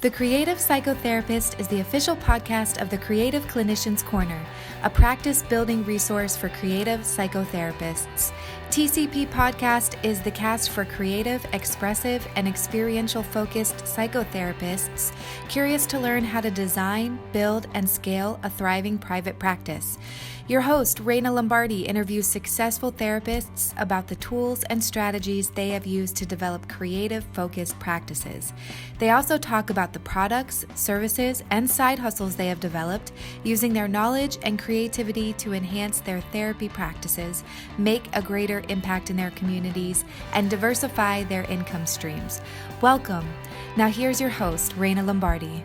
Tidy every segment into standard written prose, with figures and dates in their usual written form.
The Creative Psychotherapist is the official podcast of the Creative Clinicians Corner, a practice-building resource for creative psychotherapists. TCP Podcast is the cast for creative, expressive, and experiential-focused psychotherapists curious to learn how to design, build, and scale a thriving private practice. Your host, Reina Lombardi, interviews successful therapists about the tools and strategies they have used to develop creative-focused practices. They also talk about the products, services, and side hustles they have developed using their knowledge and creativity to enhance their therapy practices, make a greater impact in their communities, and diversify their income streams. Welcome. Now here's your host, Reina Lombardi.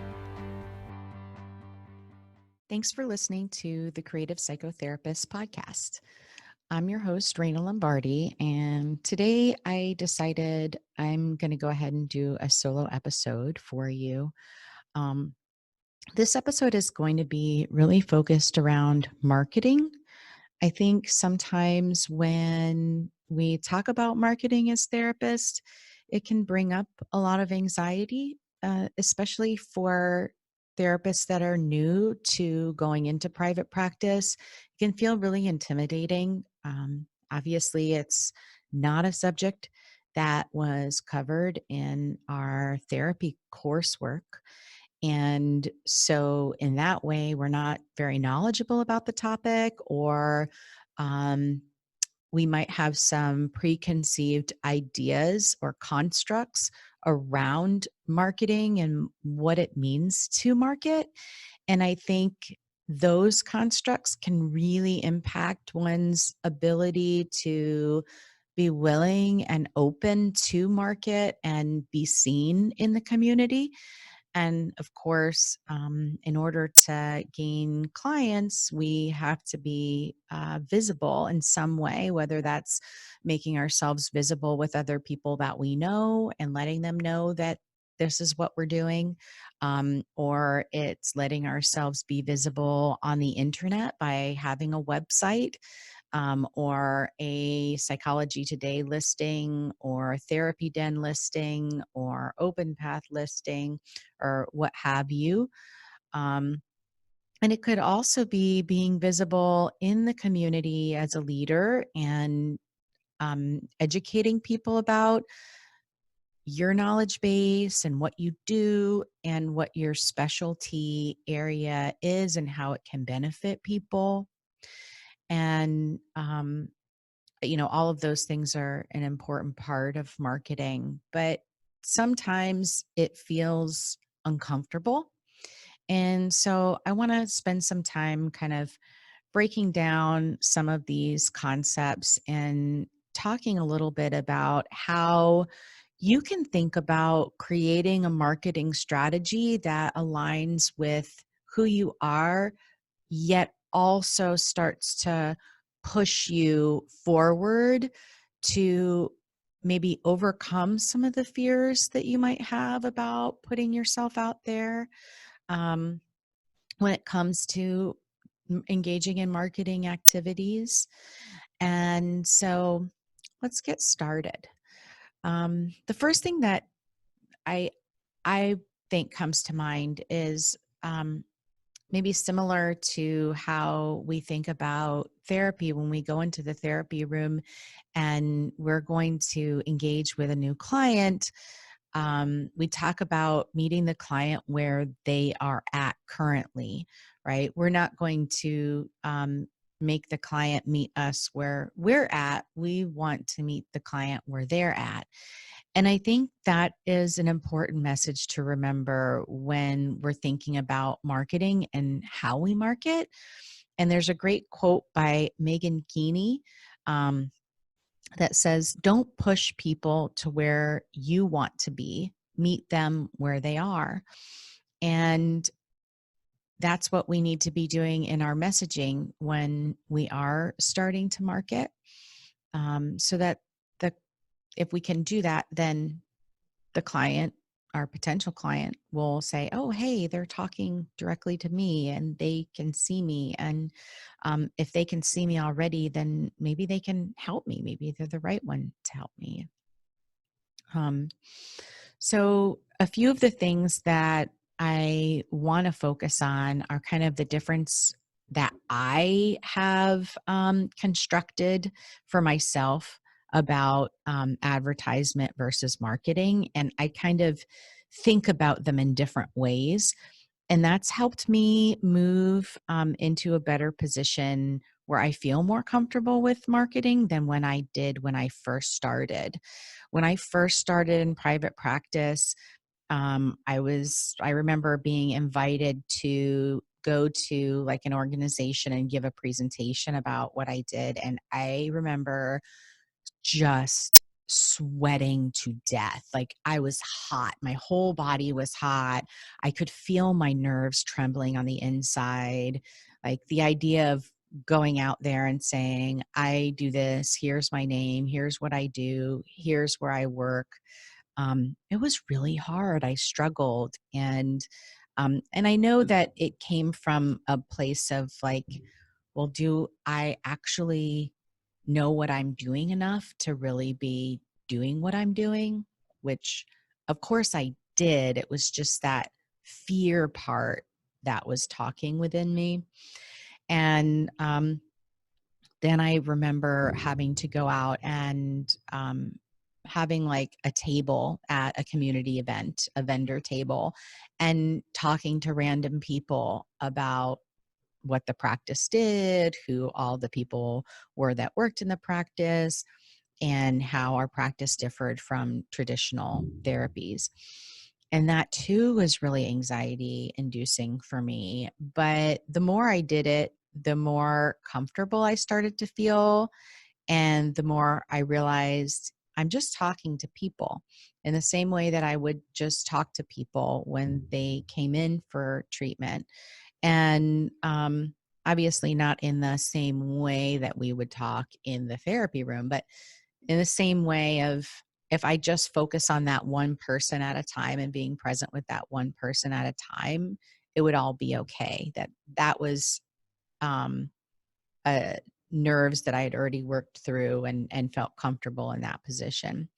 Thanks for listening to the Creative Psychotherapist podcast. I'm your host, Reina Lombardi, and today I decided I'm going to go ahead and do a solo episode for you. This episode is going to be really focused around marketing. I think sometimes when we talk about marketing as therapists, it can bring up a lot of anxiety, especially for therapists that are new to going into private practice. It can feel really intimidating. Obviously, it's not a subject that was covered in our therapy coursework. And so, in that way, we're not very knowledgeable about the topic, or um, we might have some preconceived ideas or constructs around marketing and what it means to market. And I think those constructs can really impact one's ability to be willing and open to market and be seen in the community. And of course, in order to gain clients, we have to be visible in some way, whether that's making ourselves visible with other people that we know and letting them know that this is what we're doing, or it's letting ourselves be visible on the internet by having a website, or a Psychology Today listing, or Therapy Den listing, or Open Path listing, or what have you. And it could also be being visible in the community as a leader and educating people about your knowledge base and what you do and what your specialty area is and how it can benefit people. And all of those things are an important part of marketing, but sometimes it feels uncomfortable. And so I want to spend some time kind of breaking down some of these concepts and talking a little bit about how you can think about creating a marketing strategy that aligns with who you are, yet also starts to push you forward to maybe overcome some of the fears that you might have about putting yourself out there, um, when it comes to engaging in marketing activities. And so let's get started. The first thing that I I think comes to mind is, maybe similar to how we think about therapy when we go into the therapy room and we're going to engage with a new client. We talk about meeting the client where they are at currently, right? We're not going to make the client meet us where we're at. We want to meet the client where they're at. And I think that is an important message to remember when we're thinking about marketing and how we market. And there's a great quote by Megan Keeney, that says, "Don't push people to where you want to be, meet them where they are." And that's what we need to be doing in our messaging when we are starting to market, so that the if we can do that, then the client, our potential client, will say, "Oh, hey, they're talking directly to me and they can see me. And if they can see me already, then maybe they can help me. Maybe they're the right one to help me." Um, so a few of the things that I want to focus on are kind of the difference that I have constructed for myself about advertisement versus marketing. And I kind of think about them in different ways. And that's helped me move into a better position where I feel more comfortable with marketing than when I did when I first started. When I first started in private practice, I remember being invited to go to like an organization and give a presentation about what I did. And I remember just sweating to death. Like I was hot. My whole body was hot. I could feel my nerves trembling on the inside. Like the idea of going out there and saying, I do this, here's my name, here's what I do, here's where I work. It was really hard. I struggled. And I know that it came from a place of like, well, do I actually know what I'm doing enough to really be doing what I'm doing? Which, of course, I did. It was just that fear part that was talking within me. And then I remember having to go out and having like a table at a community event, a vendor table, and talking to random people about what the practice did, who all the people were that worked in the practice, and how our practice differed from traditional therapies. And that too was really anxiety inducing for me. But the more I did it, the more comfortable I started to feel. And the more I realized I'm just talking to people in the same way that I would just talk to people when they came in for treatment. And obviously, not in the same way that we would talk in the therapy room, but in the same way of if I just focus on that one person at a time and being present with that one person at a time, it would all be okay. That was um, nerves that I had already worked through and felt comfortable in that position.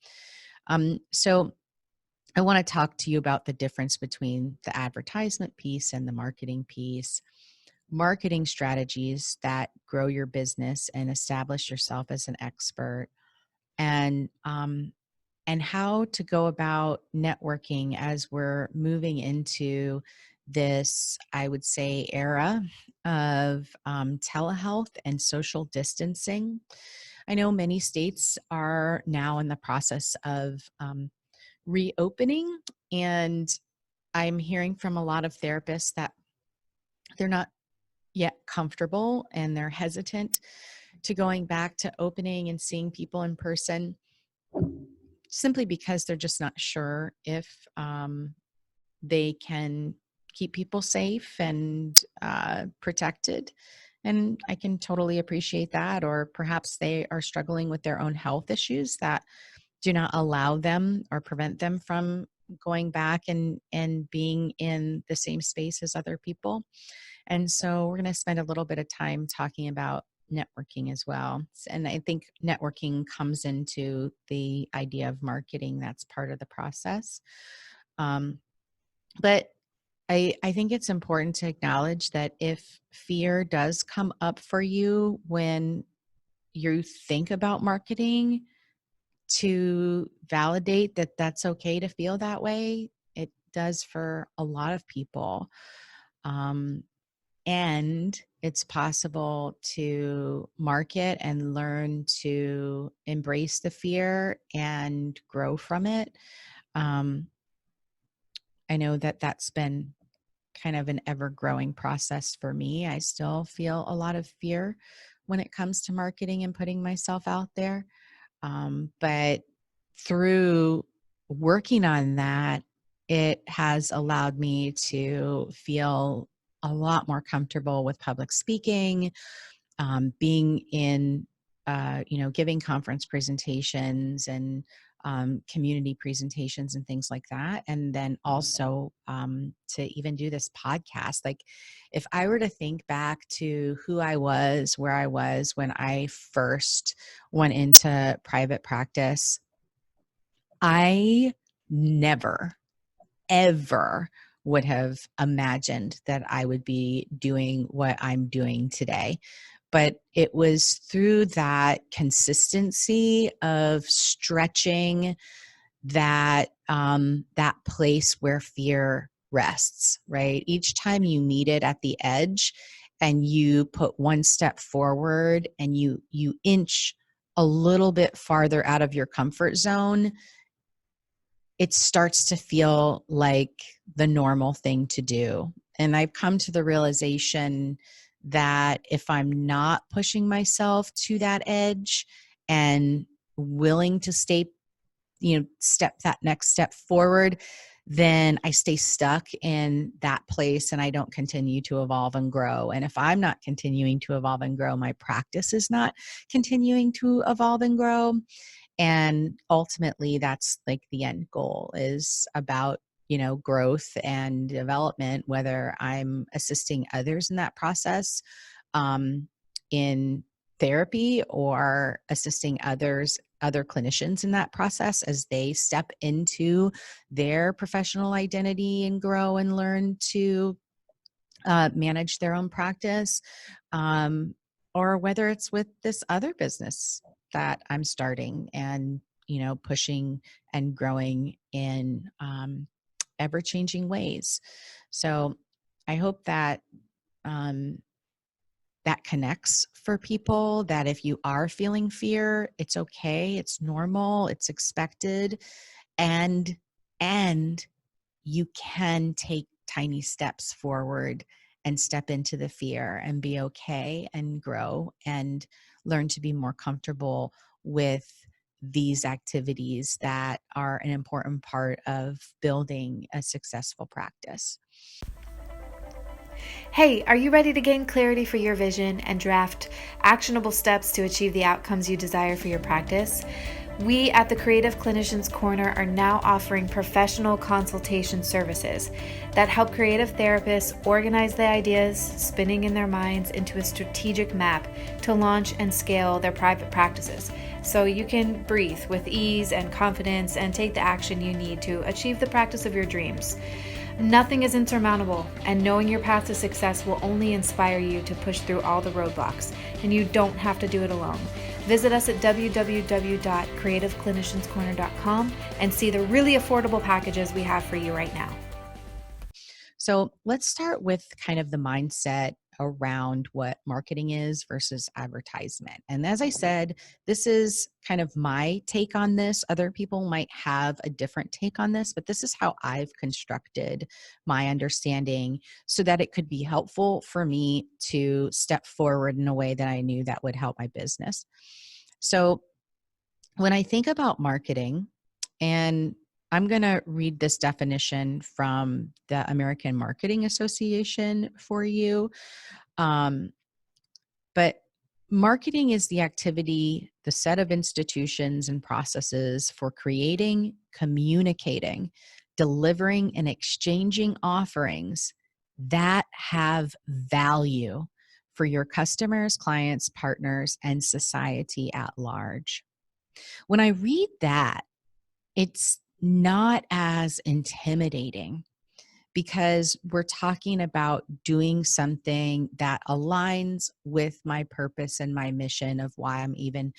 So I want to talk to you about the difference between the advertisement piece and the marketing piece. Marketing strategies that grow your business and establish yourself as an expert, and how to go about networking as we're moving into this, I would say, era of telehealth and social distancing. I know many states are now in the process of reopening, and I'm hearing from a lot of therapists that they're not yet comfortable and they're hesitant to going back to opening and seeing people in person, simply because they're just not sure if they can keep people safe and protected. And I can totally appreciate that. Or perhaps they are struggling with their own health issues that do not allow them or prevent them from going back and being in the same space as other people. And so we're going to spend a little bit of time talking about networking as well. And I think networking comes into the idea of marketing. That's part of the process. But I think it's important to acknowledge that if fear does come up for you when you think about marketing, to validate that that's okay to feel that way. It does for a lot of people. Um, and it's possible to market and learn to embrace the fear and grow from it. Um, I know that that's been kind of an ever growing process for me. I still feel a lot of fear when it comes to marketing and putting myself out there. But through working on that, it has allowed me to feel a lot more comfortable with public speaking, being in, giving conference presentations and community presentations and things like that. And then also to even do this podcast. Like, if I were to think back to who I was, where I was when I first went into private practice, I never ever would have imagined that I would be doing what I'm doing today. But it was through that consistency of stretching that place where fear rests, right? Each time you meet it at the edge and you put one step forward and you inch a little bit farther out of your comfort zone, it starts to feel like the normal thing to do. And I've come to the realization that if I'm not pushing myself to that edge and willing to step that next step forward, then I stay stuck in that place and I don't continue to evolve and grow. And if I'm not continuing to evolve and grow, my practice is not continuing to evolve and grow. And ultimately, that's like the end goal is about, growth and development, whether I'm assisting others in that process, in therapy, or assisting other clinicians in that process as they step into their professional identity and grow and learn to manage their own practice, um, or whether it's with this other business that I'm starting and, pushing and growing in ever changing ways. So I hope that um, that connects for people, that if you are feeling fear, it's okay, it's normal, it's expected, and and you can take tiny steps forward and step into the fear and be okay and grow and learn to be more comfortable with these activities that are an important part of building a successful practice. Hey, are you ready to gain clarity for your vision and draft actionable steps to achieve the outcomes you desire for your practice? We at the Creative Clinicians Corner are now offering professional consultation services that help creative therapists organize the ideas spinning in their minds into a strategic map to launch and scale their private practices, so you can breathe with ease and confidence and take the action you need to achieve the practice of your dreams. Nothing is insurmountable, and knowing your path to success will only inspire you to push through all the roadblocks, and you don't have to do it alone. Visit us at www.creativeclinicianscorner.com and see the really affordable packages we have for you right now. So let's start with kind of the mindset around what marketing is versus advertisement. And as I said, this is kind of my take on this. Other people might have a different take on this, but this is how I've constructed my understanding so that it could be helpful for me to step forward in a way that I knew that would help my business. So when I think about marketing, and I'm going to read this definition from the American Marketing Association for you. Um, but marketing is the activity, the set of institutions and processes for creating, communicating, delivering, and exchanging offerings that have value for your customers, clients, partners, and society at large. When I read that, it's not as intimidating because we're talking about doing something that aligns with my purpose and my mission of why I'm even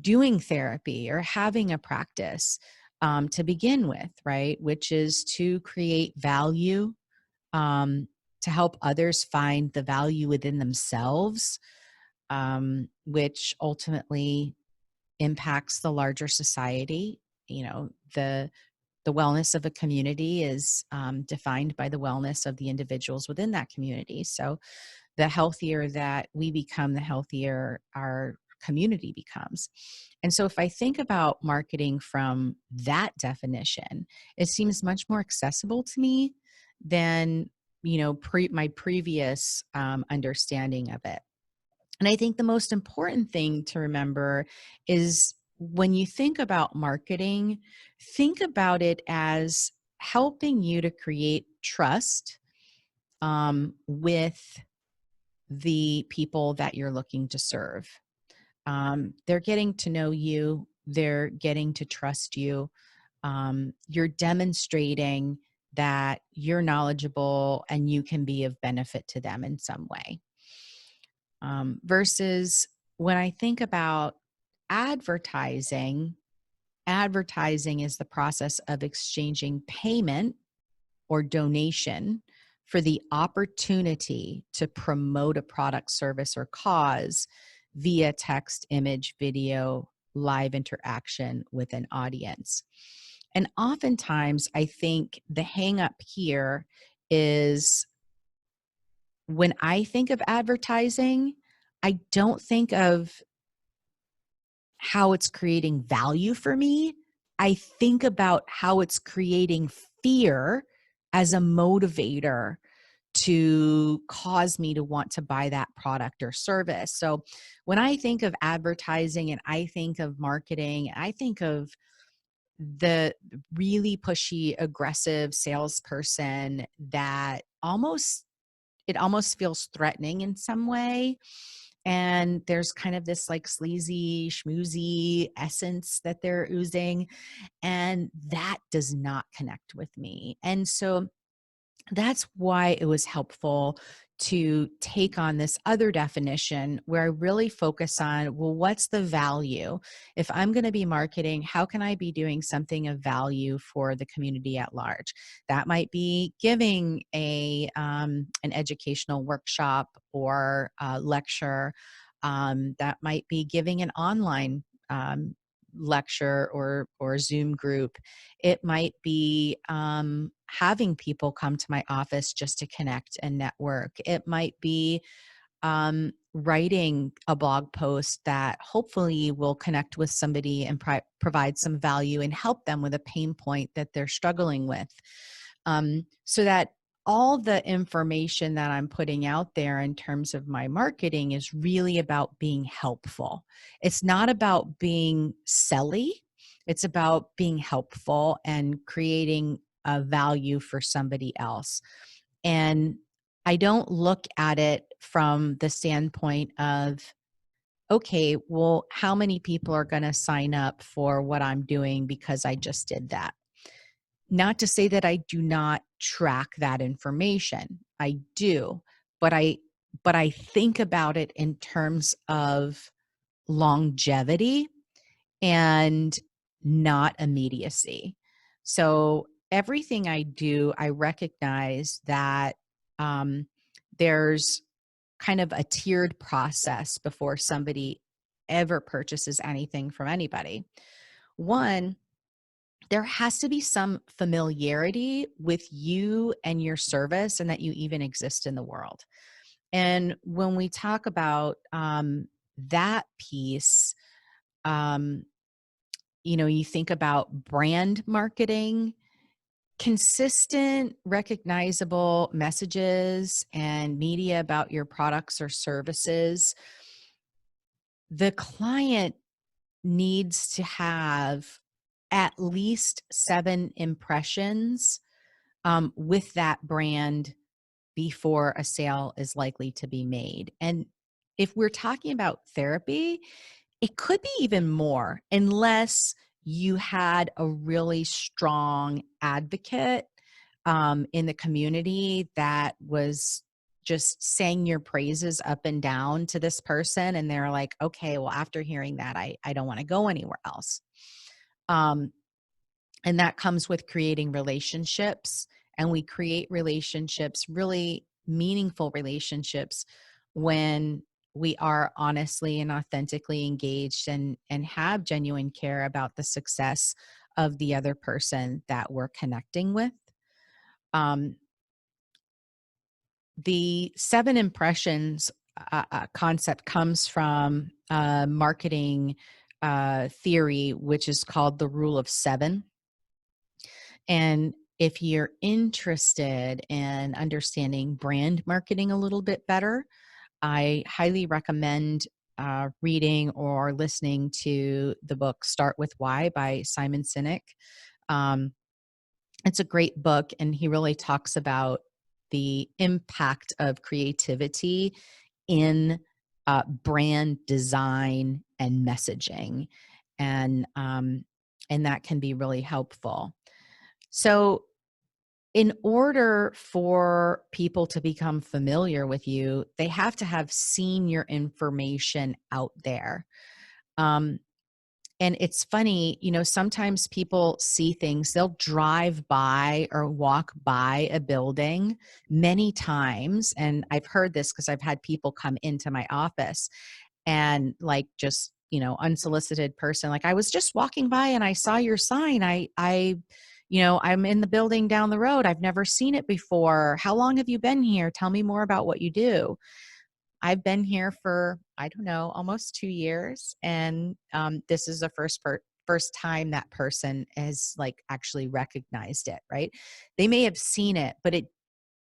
doing therapy or having a practice, to begin with, right? Which is to create value, to help others find the value within themselves, which ultimately impacts the larger society. The wellness of a community is defined by the wellness of the individuals within that community. So the healthier that we become, the healthier our community becomes. And so if I think about marketing from that definition, it seems much more accessible to me than my previous understanding of it. And I think the most important thing to remember is when you think about marketing, think about it as helping you to create trust with the people that you're looking to serve. They're getting to know you, they're getting to trust you. you're demonstrating that you're knowledgeable and you can be of benefit to them in some way. Versus when I think about advertising, advertising is the process of exchanging payment or donation for the opportunity to promote a product, service, or cause via text, image, video, live interaction with an audience. And oftentimes, I think the hang up here is when I think of advertising, I don't think of how it's creating value for me. I think about how it's creating fear as a motivator to cause me to want to buy that product or service. So when I think of advertising and I think of marketing, I think of the really pushy, aggressive salesperson that it almost feels threatening in some way. And there's kind of this like sleazy, schmoozy essence that they're oozing. And that does not connect with me. And so that's why it was helpful to take on this other definition where I really focus on, well, what's the value? If I'm going to be marketing, how can I be doing something of value for the community at large? That might be giving an educational workshop or a lecture. That might be giving an online lecture or Zoom group. It might be having people come to my office just to connect and network. It might be writing a blog post that hopefully will connect with somebody and provide some value and help them with a pain point that they're struggling with. So that all the information that I'm putting out there in terms of my marketing is really about being helpful. It's not about being selly. It's about being helpful and creating a value for somebody else. And I don't look at it from the standpoint of, okay, well, how many people are going to sign up for what I'm doing because I just did that? Not to say that I do not track that information. I do, but I think about it in terms of longevity and not immediacy. So everything I do, I recognize that um, there's kind of a tiered process before somebody ever purchases anything from anybody. One, there has to be some familiarity with you and your service and that you even exist in the world. And when we talk about that piece, um, you think about brand marketing, consistent, recognizable messages and media about your products or services. The client needs to have at least 7 impressions with that brand before a sale is likely to be made. And if we're talking about therapy, it could be even more unless you had a really strong advocate in the community that was just saying your praises up and down to this person. And they're like, okay, well, after hearing that, I don't want to go anywhere else. Um, and that comes with creating relationships. And we create relationships, really meaningful relationships, when we are honestly and authentically engaged and have genuine care about the success of the other person that we're connecting with. Um, the 7 impressions concept comes from marketing theory, which is called the rule of 7. And if you're interested in understanding brand marketing a little bit better, I highly recommend reading or listening to the book Start With Why by Simon Sinek. Um, it's a great book, and he really talks about the impact of creativity in brand design and messaging. And And that can be really helpful. So, in order for people to become familiar with you, they have to have seen your information out there. Um, and it's funny, sometimes people see things, they'll drive by or walk by a building many times. And I've heard this because I've had people come into my office and like just, unsolicited person, like, I was just walking by and I saw your sign. I'm in the building down the road. I've never seen it before. How long have you been here? Tell me more about what you do. I've been here for, I don't know, almost 2 years. And this is the first time that person has like actually recognized it, right? They may have seen it, but it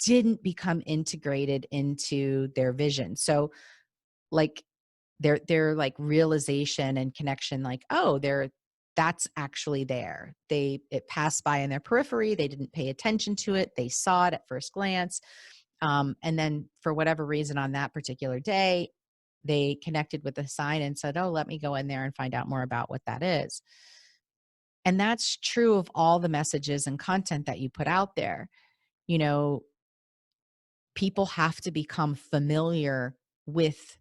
didn't become integrated into their vision. So like their like realization and connection, like, oh, that's actually there. It passed by in their periphery. They didn't pay attention to it. They saw it at first glance. And then for whatever reason on that particular day, they connected with the sign and said, oh, let me go in there and find out more about what that is. And that's true of all the messages and content that you put out there. You know, people have to become familiar with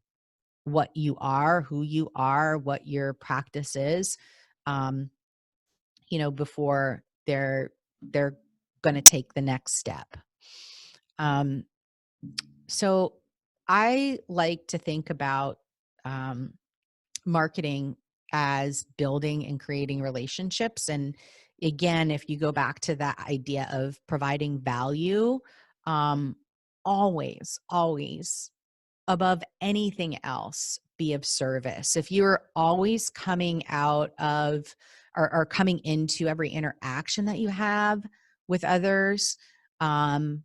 what you are, who you are, what your practice is, um, before they're going to take the next step. Um, so I like to think about um, marketing as building and creating relationships. And again, if you go back to that idea of providing value, um, always above anything else, be of service. If you're always coming out of or coming into every interaction that you have with others, um,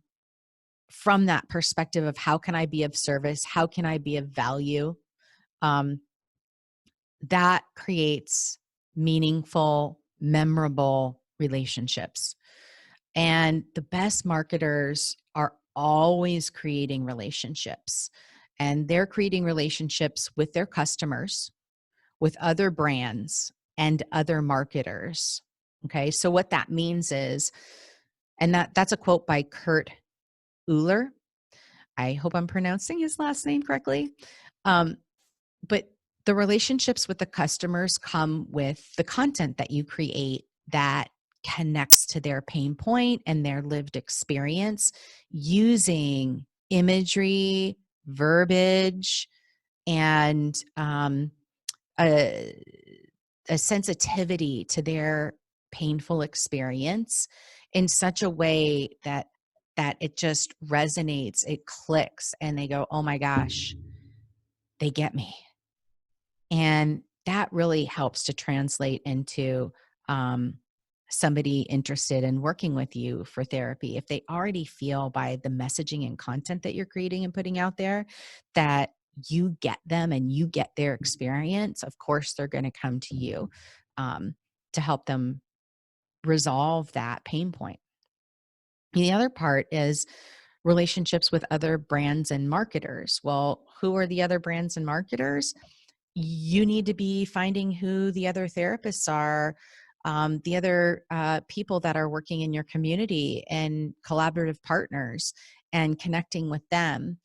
from that perspective of how can I be of service? How can I be of value? Um, that creates meaningful, memorable relationships. And the best marketers are always creating relationships. And they're creating relationships with their customers, with other brands, and other marketers. Okay. So what that means is, and that's a quote by Kurt Uhler. I hope I'm pronouncing his last name correctly. Um, but the relationships with the customers come with the content that you create that connects to their pain point and their lived experience, using imagery, verbiage, and a, a sensitivity to their painful experience in such a way that it just resonates, it clicks, and they go, oh my gosh, they get me. And that really helps to translate into somebody interested in working with you for therapy. If they already feel by the messaging and content that you're creating and putting out there that you get them and you get their experience, of course, they're going to come to you um, to help them resolve that pain point. And the other part is relationships with other brands and marketers. Well, who are the other brands and marketers? You need to be finding who the other therapists are, the other people that are working in your community and collaborative partners, and connecting with them.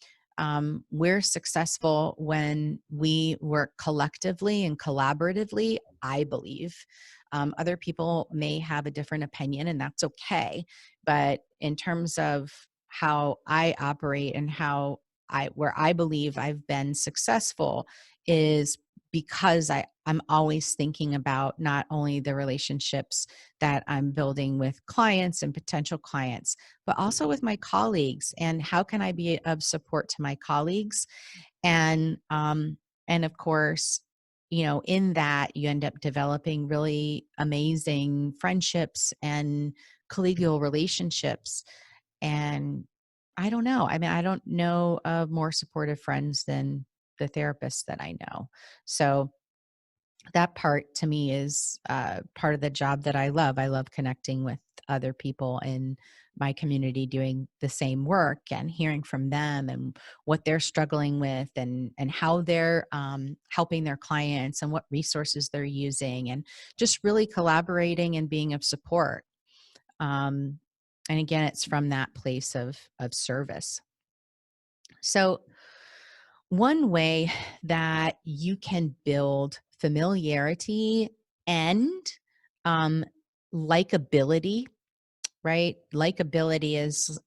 We're successful when we work collectively and collaboratively, I believe. Other people may have a different opinion, and that's okay. But in terms of how I operate and where I believe I've been successful is because I'm always thinking about not only the relationships that I'm building with clients and potential clients, but also with my colleagues, and how can I be of support to my colleagues? And of course, in that you end up developing really amazing friendships and collegial relationships. And I don't know. I mean, I don't know of more supportive friends than the therapists that I know. So that part to me is part of the job that I love. I love connecting with other people in my community doing the same work and hearing from them and what they're struggling with and how they're helping their clients and what resources they're using and just really collaborating and being of support. Um, and again, it's from that place of service. So one way that you can build familiarity and um, likability, right? Likability is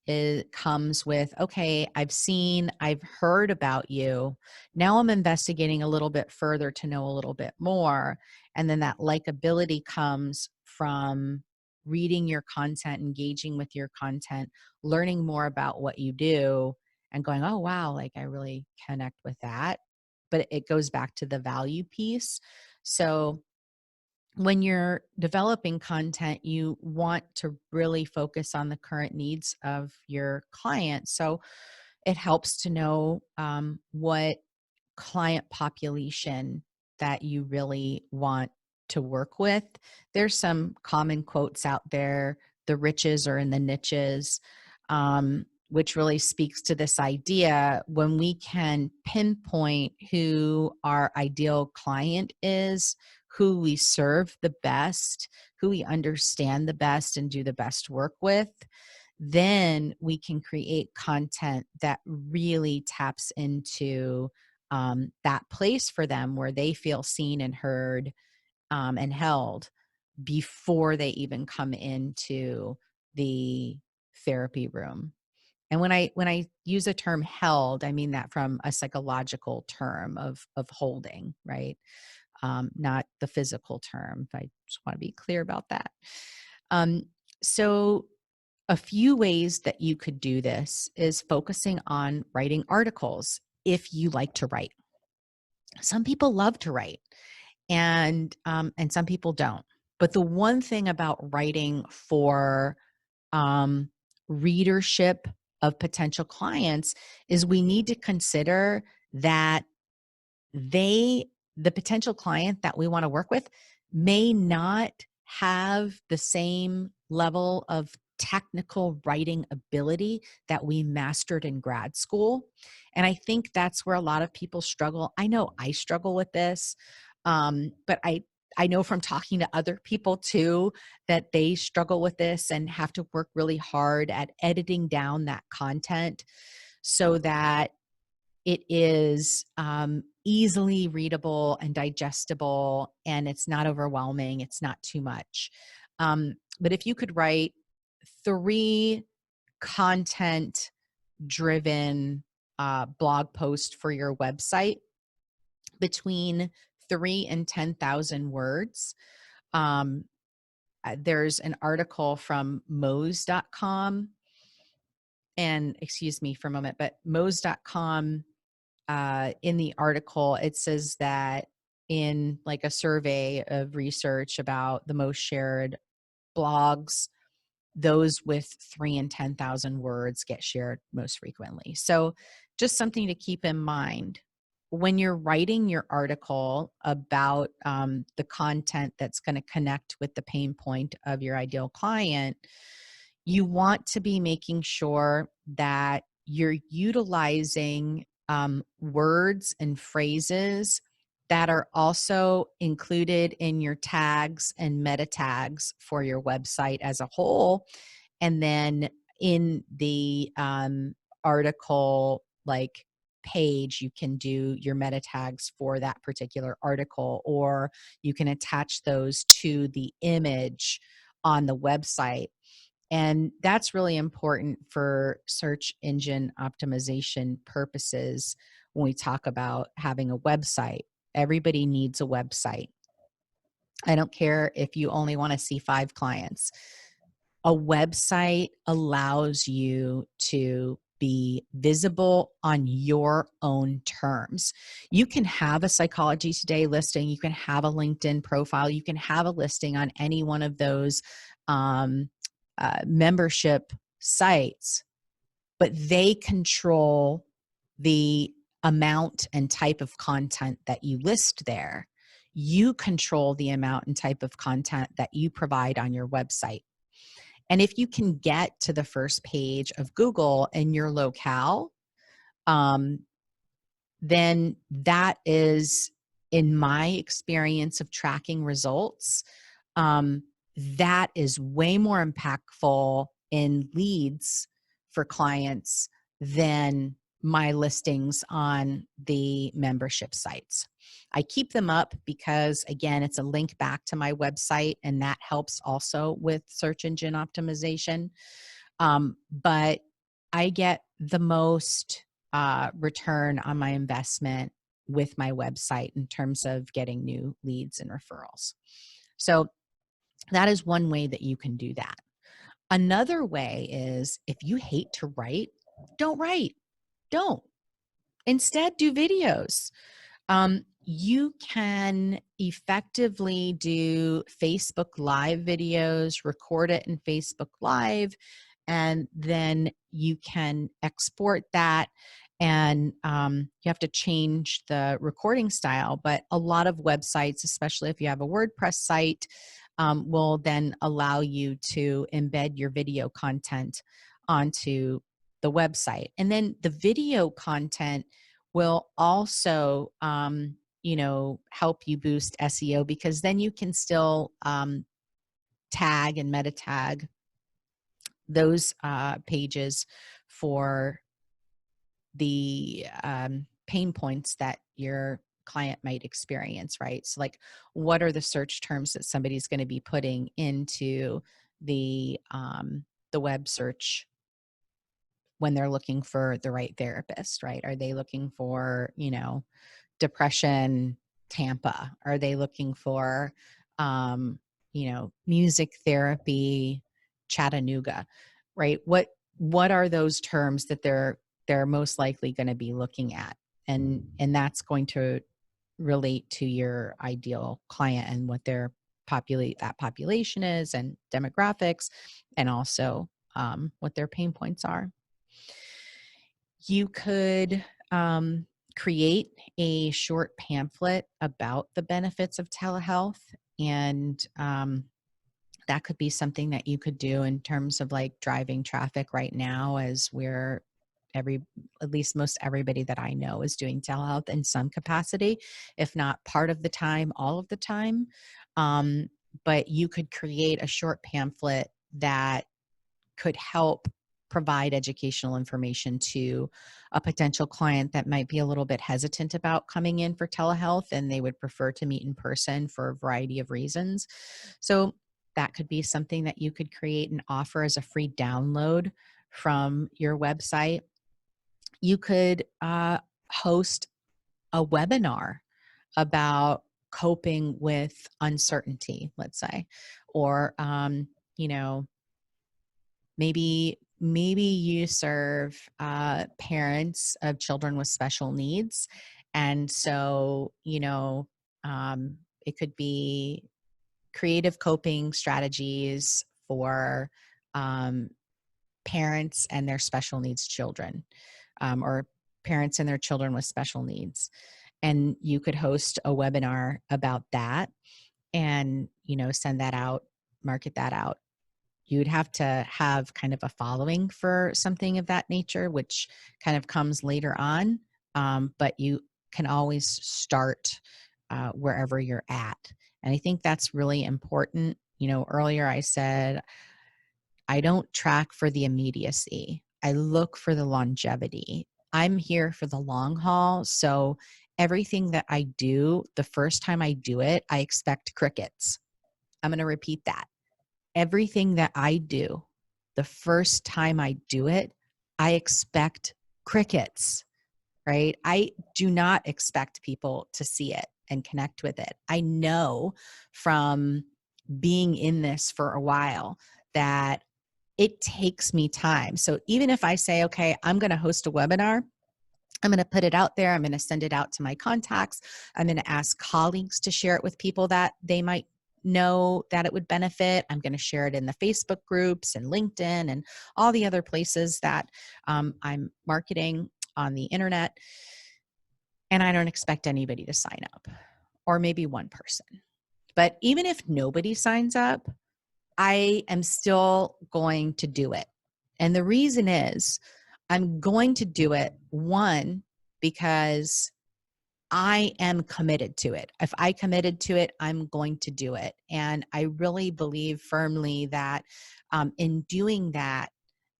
comes with, okay, I've heard about you. Now I'm investigating a little bit further to know a little bit more. And then that likability comes from reading your content, engaging with your content, learning more about what you do, and going, oh, wow, like I really connect with that. But it goes back to the value piece. So when you're developing content, you want to really focus on the current needs of your client. So it helps to know what client population that you really want to work with. There's some common quotes out there: the riches are in the niches, which really speaks to this idea. When we can pinpoint who our ideal client is, who we serve the best, who we understand the best and do the best work with, then we can create content that really taps into that place for them where they feel seen and heard and held before they even come into the therapy room. And when I use a term held, I mean that from a psychological term of holding, right? Not the physical term. I just want to be clear about that. Um, so a few ways that you could do this is focusing on writing articles if you like to write. Some people love to write, and some people don't. But the one thing about writing for um, readership of potential clients is we need to consider that they the potential client that we want to work with may not have the same level of technical writing ability that we mastered in grad school. And I think that's where a lot of people struggle. I know I struggle with this, but I know from talking to other people too that they struggle with this and have to work really hard at editing down that content so that it is easily readable and digestible, and it's not overwhelming. It's not too much. But if you could write 3 content driven blog posts for your website between 3 and 10,000 words, there's an article from Moz.com, and excuse me for a moment, but Moz.com, in the article, it says that in like a survey of research about the most shared blogs, those with 3 and 10,000 words get shared most frequently. So just something to keep in mind when you're writing your article about the content that's going to connect with the pain point of your ideal client. You want to be making sure that you're utilizing words and phrases that are also included in your tags and meta tags for your website as a whole. And then in the article, like page, you can do your meta tags for that particular article, or you can attach those to the image on the website. And that's really important for search engine optimization purposes when we talk about having a website. Everybody needs a website. I don't care if you only want to see 5 clients. A website allows you to be visible on your own terms. You can have a Psychology Today listing, you can have a LinkedIn profile, you can have a listing on any one of those membership sites, but they control the amount and type of content that you list there. you control the amount and type of content that you provide on your website. And if you can get to the first page of Google in your locale, then that is, in my experience of tracking results, that is way more impactful in leads for clients than my listings on the membership sites. I keep them up because, again, it's a link back to my website, and that helps also with search engine optimization. But I get the most return on my investment with my website in terms of getting new leads and referrals. So that is one way that you can do that. Another way is, if you hate to write, don't write. Don't. Instead, do videos. You can effectively do Facebook Live videos, record it in Facebook Live, and then you can export that. And you have to change the recording style, but a lot of websites, especially if you have a WordPress site, will then allow you to embed your video content onto the website. And then the video content will also help you boost SEO, because then you can still tag and meta tag those pages for the pain points that your client might experience, right? So, like, what are the search terms that somebody's going to be putting into the web search when they're looking for the right therapist, right? Are they looking for, depression Tampa? Are they looking for, music therapy Chattanooga, right? What are those terms that they're most likely going to be looking at? And that's going to relate to your ideal client and what their population is, and demographics, and also what their pain points are. You could create a short pamphlet about the benefits of telehealth, and that could be something that you could do in terms of like driving traffic right now, as we're at least most everybody that I know is doing telehealth in some capacity, if not part of the time, all of the time. But you could create a short pamphlet that could help provide educational information to a potential client that might be a little bit hesitant about coming in for telehealth, and they would prefer to meet in person for a variety of reasons. So that could be something that you could create and offer as a free download from your website. You could host a webinar about coping with uncertainty, let's say, or maybe you serve parents of children with special needs, and so it could be creative coping strategies for parents and their special needs children, or parents and their children with special needs. And you could host a webinar about that, and send that out, market that out. You would have to have kind of a following for something of that nature, which kind of comes later on. But you can always start wherever you're at. And I think that's really important. Earlier I said, I don't track for the immediacy. I look for the longevity. I'm here for the long haul. So everything that I do, the first time I do it, I expect crickets. I'm going to repeat that. Everything that I do, the first time I do it, I expect crickets, right? I do not expect people to see it and connect with it. I know from being in this for a while that it takes me time. So even if I say, okay, I'm going to host a webinar, I'm going to put it out there, I'm going to send it out to my contacts, I'm going to ask colleagues to share it with people that they might know that it would benefit. I'm going to share it in the Facebook groups and LinkedIn and all the other places that I'm marketing on the internet. And I don't expect anybody to sign up. or maybe one person. But even if nobody signs up, I am still going to do it. And the reason is I'm going to do it, one, because I am committed to it. If I committed to it, I'm going to do it. And I really believe firmly that in doing that,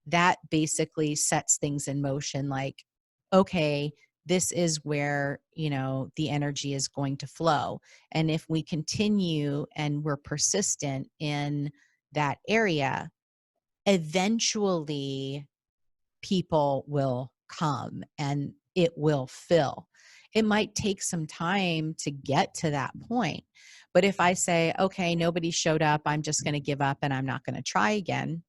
that basically sets things in motion. Like, okay, this is where, the energy is going to flow. And if we continue and we're persistent in that area, eventually people will come and it will fill. It might take some time to get to that point. But if I say, okay, nobody showed up, I'm just going to give up and I'm not going to try again,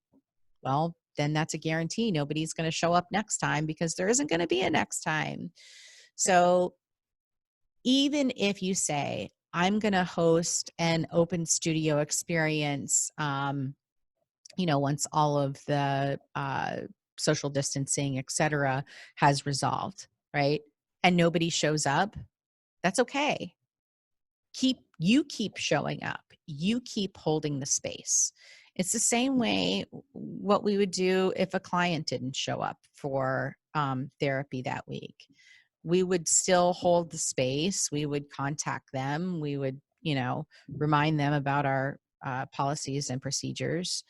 well, then that's a guarantee nobody's going to show up next time because there isn't going to be a next time. So even if you say, I'm going to host an open studio experience, once all of the social distancing, et cetera, has resolved, right? And nobody shows up, that's okay. Keep showing up. You keep holding the space. It's the same way what we would do if a client didn't show up for therapy that week. We would still hold the space. We would contact them. We would, remind them about our policies and procedures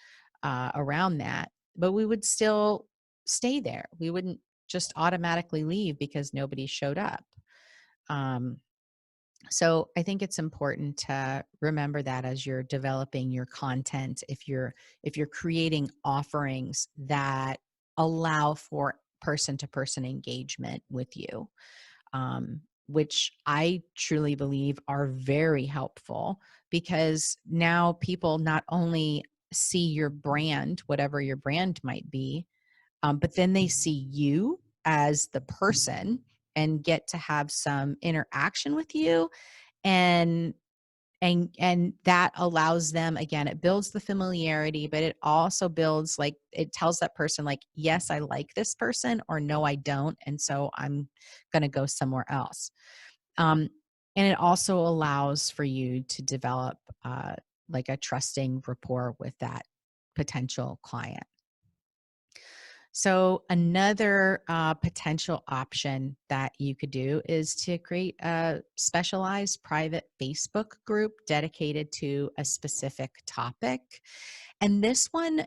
around that. But we would still stay there. We wouldn't just automatically leave because nobody showed up. So I think it's important to remember that as you're developing your content, if you're creating offerings that allow for person-to-person engagement with you, which I truly believe are very helpful, because now people not only see your brand, whatever your brand might be, but then they see you as the person and get to have some interaction with you, and that allows them, again, it builds the familiarity, but it also builds, like, it tells that person, like, yes, I like this person, or no, I don't, and so I'm going to go somewhere else. And it also allows for you to develop like a trusting rapport with that potential client. So another potential option that you could do is to create a specialized private Facebook group dedicated to a specific topic. And this one,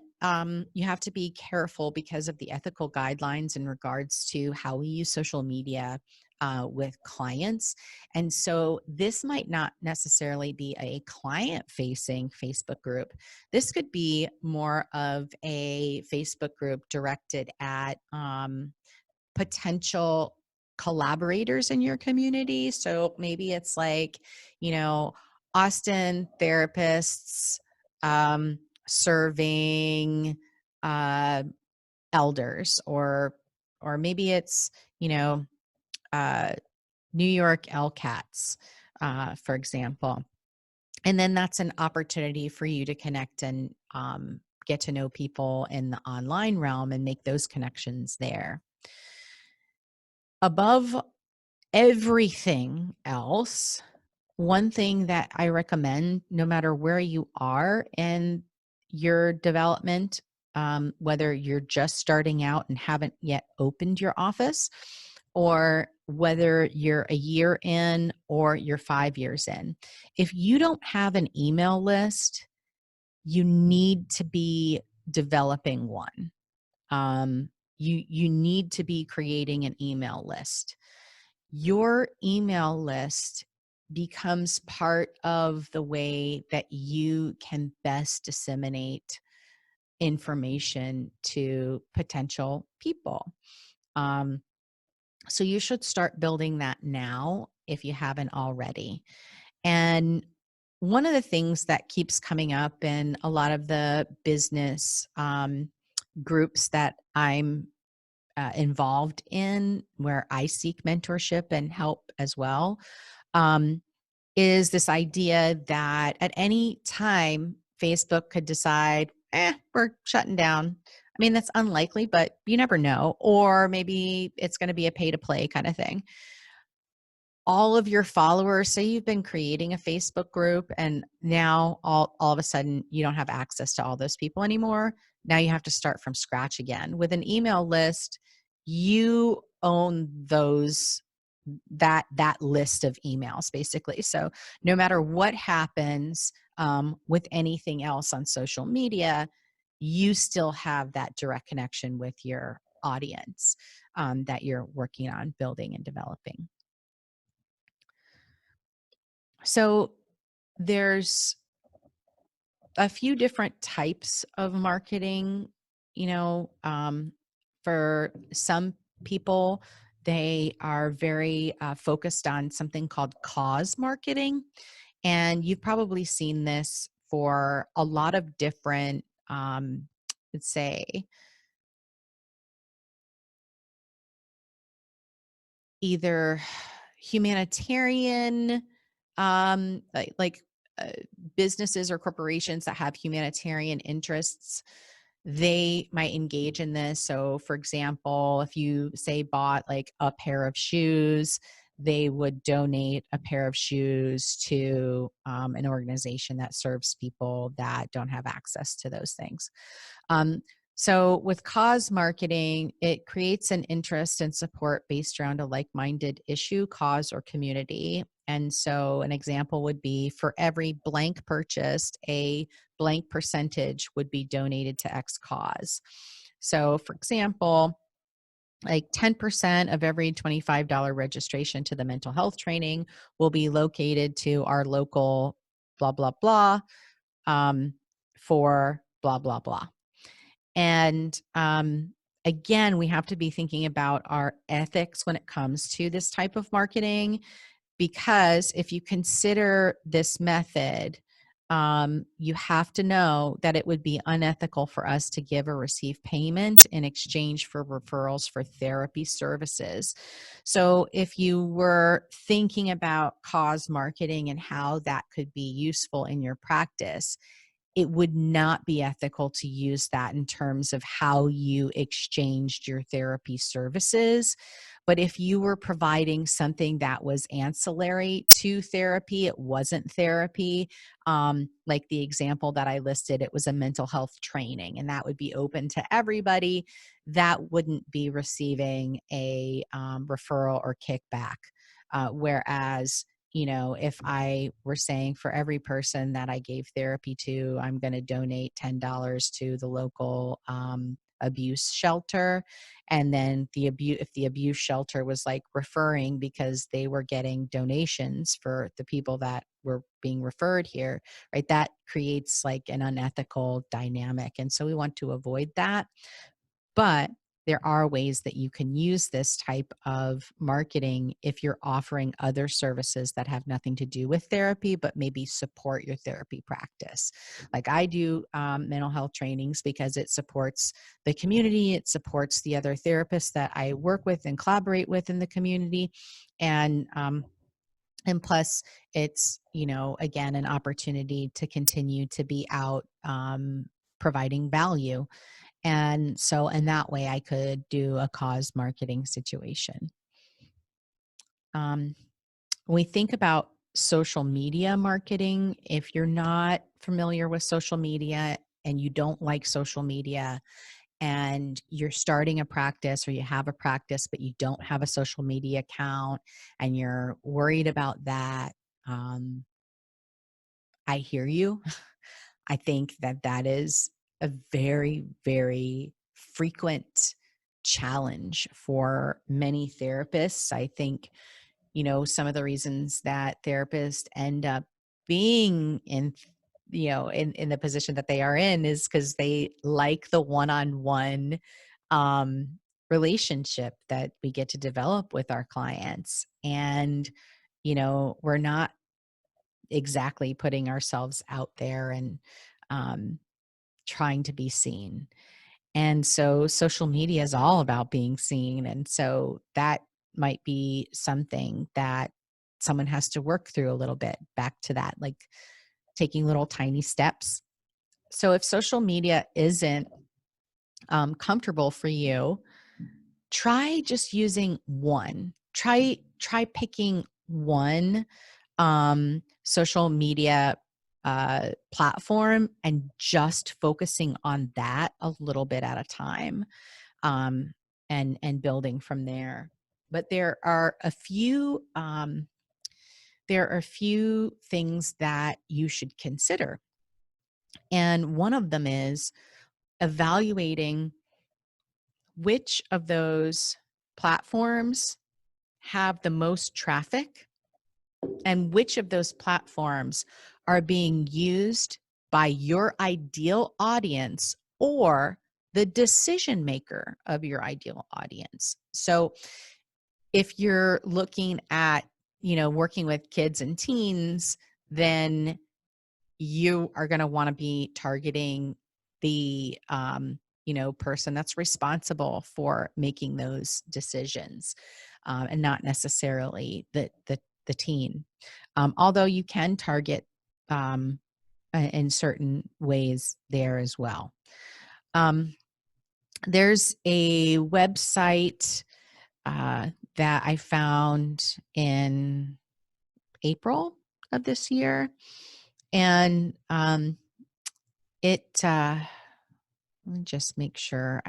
you have to be careful because of the ethical guidelines in regards to how we use social media with clients. And so this might not necessarily be a client-facing Facebook group. This could be more of a Facebook group directed at potential collaborators in your community. So maybe it's like, Austin therapists serving elders, or maybe it's, uh, New York LCATs, for example. And then that's an opportunity for you to connect and get to know people in the online realm and make those connections there. Above everything else, one thing that I recommend, no matter where you are in your development, whether you're just starting out and haven't yet opened your office, or whether you're a year in or you're 5 years in, if you don't have an email list, you need to be developing one. You need to be creating an email list. Your email list becomes part of the way that you can best disseminate information to potential people. So you should start building that now if you haven't already. And one of the things that keeps coming up in a lot of the business groups that I'm involved in, where I seek mentorship and help as well, is this idea that at any time Facebook could decide, we're shutting down. I mean, that's unlikely, but you never know. Or maybe it's going to be a pay to play kind of thing. all of your followers, say you've been creating a Facebook group and now all of a sudden you don't have access to all those people anymore. Now you have to start from scratch again. With an email list, you own that list of emails basically. So no matter what happens with anything else on social media, you still have that direct connection with your audience that you're working on building and developing. So there's a few different types of marketing, for some people, they are very focused on something called cause marketing. And you've probably seen this for a lot of different, let's say, either humanitarian, like businesses or corporations that have humanitarian interests, they might engage in this. So for example, if you say bought like a pair of shoes, they would donate a pair of shoes to an organization that serves people that don't have access to those things. So with cause marketing, it creates an interest and support based around a like-minded issue, cause, or community. And so an example would be for every blank purchased, a blank percentage would be donated to X cause. So for example, like 10% of every $25 registration to the mental health training will be located to our local blah, blah, blah for blah, blah, blah. And again, we have to be thinking about our ethics when it comes to this type of marketing, because if you consider this method, you have to know that it would be unethical for us to give or receive payment in exchange for referrals for therapy services. So if you were thinking about cause marketing and how that could be useful in your practice, it would not be ethical to use that in terms of how you exchanged your therapy services. But if you were providing something that was ancillary to therapy, it wasn't therapy, like the example that I listed, it was a mental health training, and that would be open to everybody, that wouldn't be receiving a referral or kickback. Whereas if I were saying for every person that I gave therapy to, I'm going to donate $10 to the local abuse shelter. And then if the abuse shelter was like referring because they were getting donations for the people that were being referred here, right? That creates like an unethical dynamic. And so we want to avoid that. But there are ways that you can use this type of marketing if you're offering other services that have nothing to do with therapy, but maybe support your therapy practice. Like I do mental health trainings because it supports the community, it supports the other therapists that I work with and collaborate with in the community. And plus it's, again, an opportunity to continue to be out providing value. And so in that way, I could do a cause marketing situation. When we think about social media marketing, if you're not familiar with social media and you don't like social media and you're starting a practice or you have a practice, but you don't have a social media account and you're worried about that, I hear you. I think that that is a very, very frequent challenge for many therapists. I think, some of the reasons that therapists end up being in the position that they are in is because they like the one-on-one relationship that we get to develop with our clients. And, we're not exactly putting ourselves out there and trying to be seen. And so social media is all about being seen. And so that might be something that someone has to work through a little bit, back to that, like taking little tiny steps. So if social media isn't comfortable for you, try just using one. Try picking one social media platform and just focusing on that a little bit at a time, and building from there. But there are a few things that you should consider. And one of them is evaluating which of those platforms have the most traffic and which of those platforms are being used by your ideal audience or the decision maker of your ideal audience. So if you're looking at, working with kids and teens, then you are going to want to be targeting the person that's responsible for making those decisions, and not necessarily the teen. Although you can target in certain ways there as well. There's a website that I found in April of this year, and let me just make sure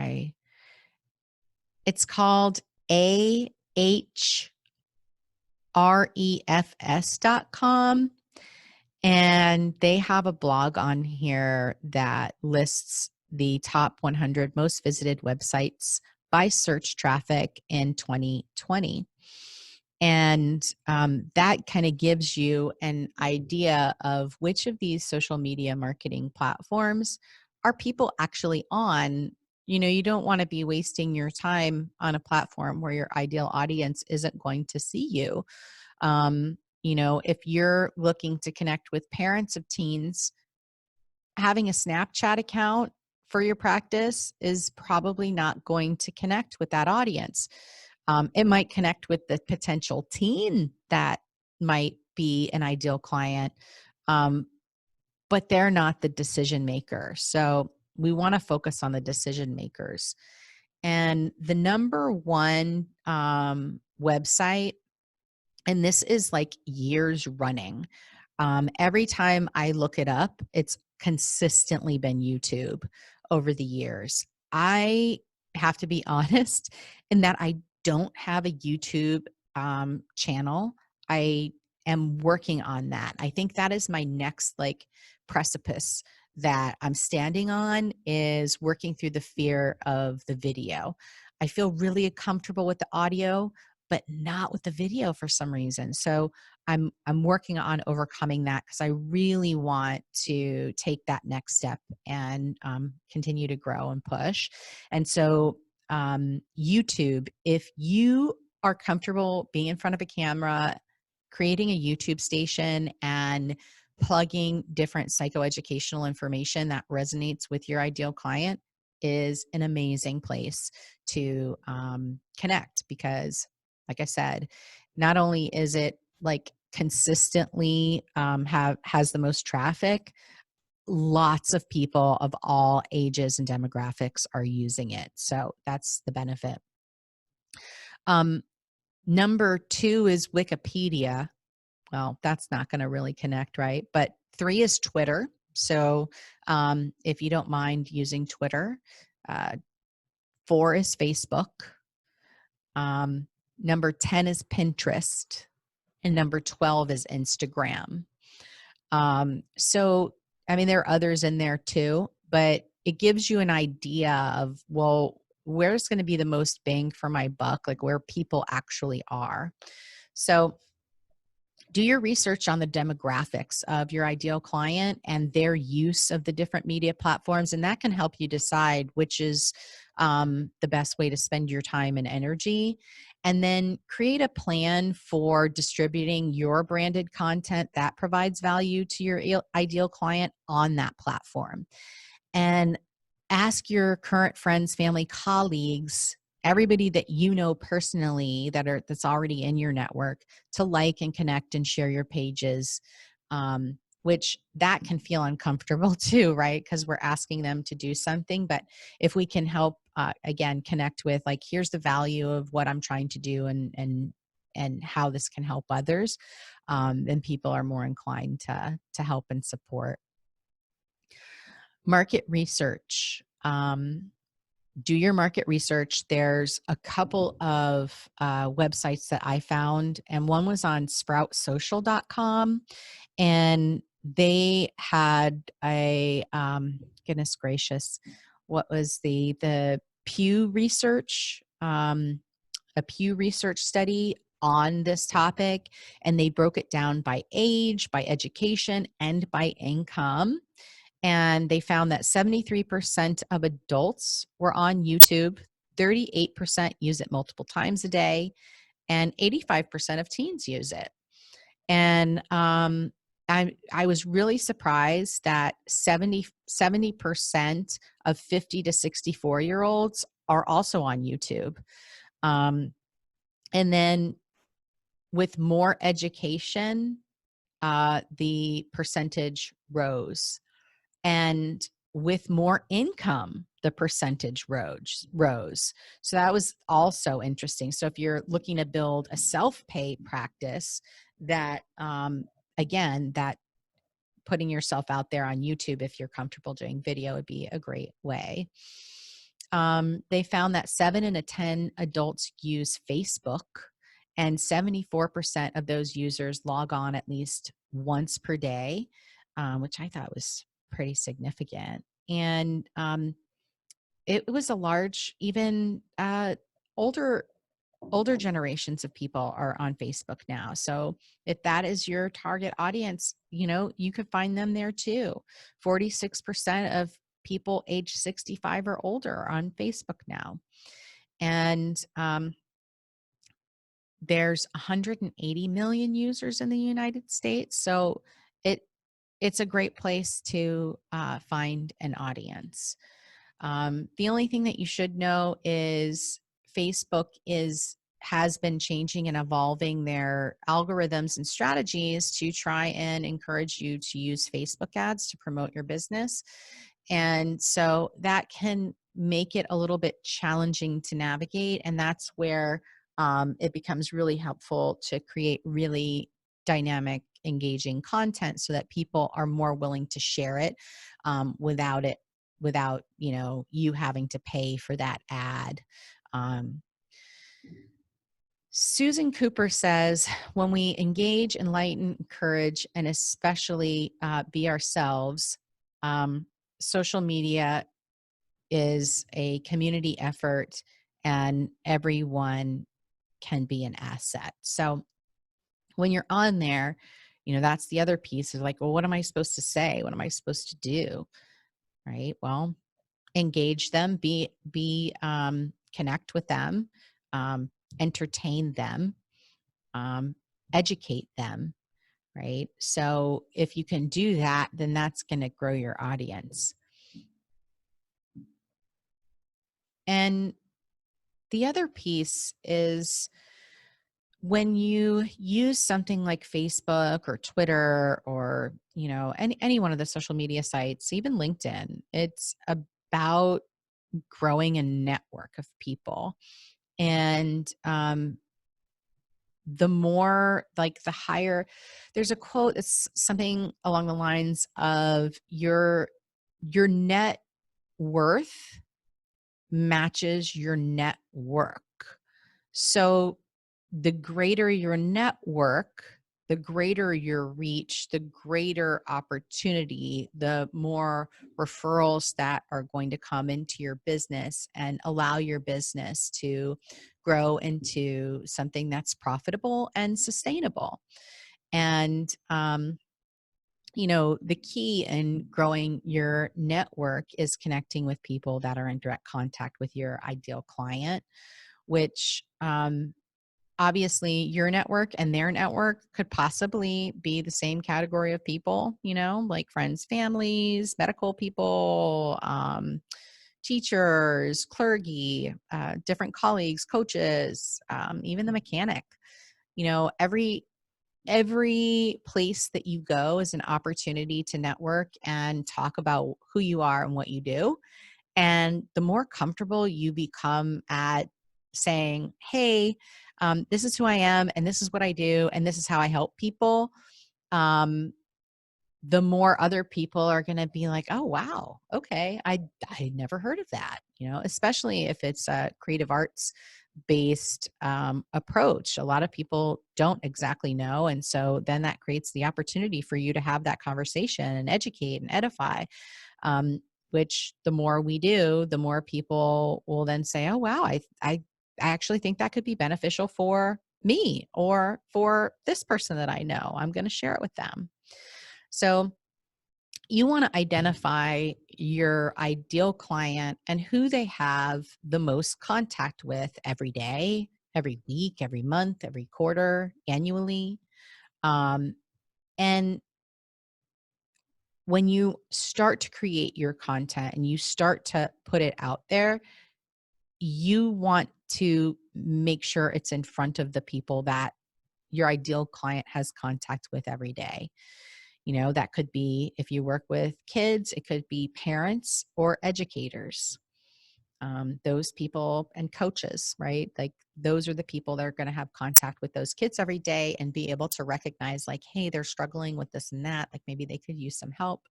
it's called ahrefs.com. And they have a blog on here that lists the top 100 most visited websites by search traffic in 2020. And that kind of gives you an idea of which of these social media marketing platforms are people actually on. You don't want to be wasting your time on a platform where your ideal audience isn't going to see you. If you're looking to connect with parents of teens, having a Snapchat account for your practice is probably not going to connect with that audience. It might connect with the potential teen that might be an ideal client, but they're not the decision maker. So we want to focus on the decision makers. And the number one website, and this is like years running, every time I look it up, it's consistently been YouTube over the years. I have to be honest in that I don't have a YouTube channel. I am working on that. I think that is my next precipice that I'm standing on, is working through the fear of the video. I feel really comfortable with the audio, but not with the video for some reason. So I'm working on overcoming that, because I really want to take that next step and continue to grow and push. And so YouTube, if you are comfortable being in front of a camera, creating a YouTube station and plugging different psychoeducational information that resonates with your ideal client, is an amazing place to connect. Because like I said, not only is it consistently has the most traffic, lots of people of all ages and demographics are using it. So that's the benefit. Number 2 is Wikipedia. Well, that's not going to really connect, right? But 3 is Twitter. So if you don't mind using Twitter, 4 is Facebook. Number 10 is Pinterest. And number 12 is Instagram. So, there are others in there too, but it gives you an idea of, well, where's going to be the most bang for my buck, where people actually are. So do your research on the demographics of your ideal client and their use of the different media platforms, and that can help you decide which is the best way to spend your time and energy. And then create a plan for distributing your branded content that provides value to your ideal client on that platform. And ask your current friends, family, colleagues, everybody that you know personally that's already in your network, to like and connect and share your pages, which that can feel uncomfortable too, right? Because we're asking them to do something. But if we can help, again, connect with here's the value of what I'm trying to do, and and how this can help others, then people are more inclined to help and support. Market research. Do your market research. There's a couple of websites that I found, and one was on sproutsocial.com, and they had a goodness gracious, what was the Pew Research, a Pew Research study on this topic, and they broke it down by age, by education, and by income. And they found that 73% of adults were on YouTube, 38% use it multiple times a day, and 85% of teens use it. And I was really surprised that 70% of 50 to 64-year-olds are also on YouTube. And then with more education, the percentage rose. And with more income, the percentage rose. So that was also interesting. So if you're looking to build a self-pay practice, that again, that putting yourself out there on YouTube, if you're comfortable doing video, would be a great way. They found that 7 in 10 adults use Facebook, and 74% of those users log on at least once per day, which I thought was pretty significant. And it was a large, even older generations of people are on Facebook now. So if that is your target audience, you could find them there too. 46% of people age 65 or older are on Facebook now. And there's 180 million users in the United States. So it's a great place to find an audience. The only thing that you should know is Facebook has been changing and evolving their algorithms and strategies to try and encourage you to use Facebook ads to promote your business. And so that can make it a little bit challenging to navigate. And that's where it becomes really helpful to create really dynamic, engaging content so that people are more willing to share it without you having to pay for that ad. Susan Cooper says, when we engage, enlighten, encourage, and especially be ourselves, social media is a community effort and everyone can be an asset. So when you're on there, that's the other piece is like, well, what am I supposed to say? What am I supposed to do? Right? Well, engage them, connect with them, entertain them, educate them, right? So if you can do that, then that's going to grow your audience. And the other piece is when you use something like Facebook or Twitter or, any one of the social media sites, even LinkedIn, it's about growing a network of people. And the more, like, the higher, there's a quote, it's something along the lines of your net worth matches your network. So the greater your network, the greater your reach, the greater opportunity, the more referrals that are going to come into your business and allow your business to grow into something that's profitable and sustainable. And, the key in growing your network is connecting with people that are in direct contact with your ideal client, which, obviously your network and their network could possibly be the same category of people, like friends, families, medical people, teachers, clergy, different colleagues, coaches, even the mechanic. Every place that you go is an opportunity to network and talk about who you are and what you do. And the more comfortable you become at saying, hey, this is who I am, and this is what I do, and this is how I help people, the more other people are going to be like, oh, wow, okay, I never heard of that, especially if it's a creative arts based approach. A lot of people don't exactly know. And so then that creates the opportunity for you to have that conversation and educate and edify, which the more we do, the more people will then say, oh, wow, I actually think that could be beneficial for me or for this person that I know. I'm going to share it with them. So you want to identify your ideal client and who they have the most contact with every day, every week, every month, every quarter, annually. And when you start to create your content and you start to put it out there, you want to make sure it's in front of the people that your ideal client has contact with every day. That could be, if you work with kids, it could be parents or educators, those people, and coaches, right? Like those are the people that are going to have contact with those kids every day and be able to recognize, like, hey, they're struggling with this and that. Like maybe they could use some help.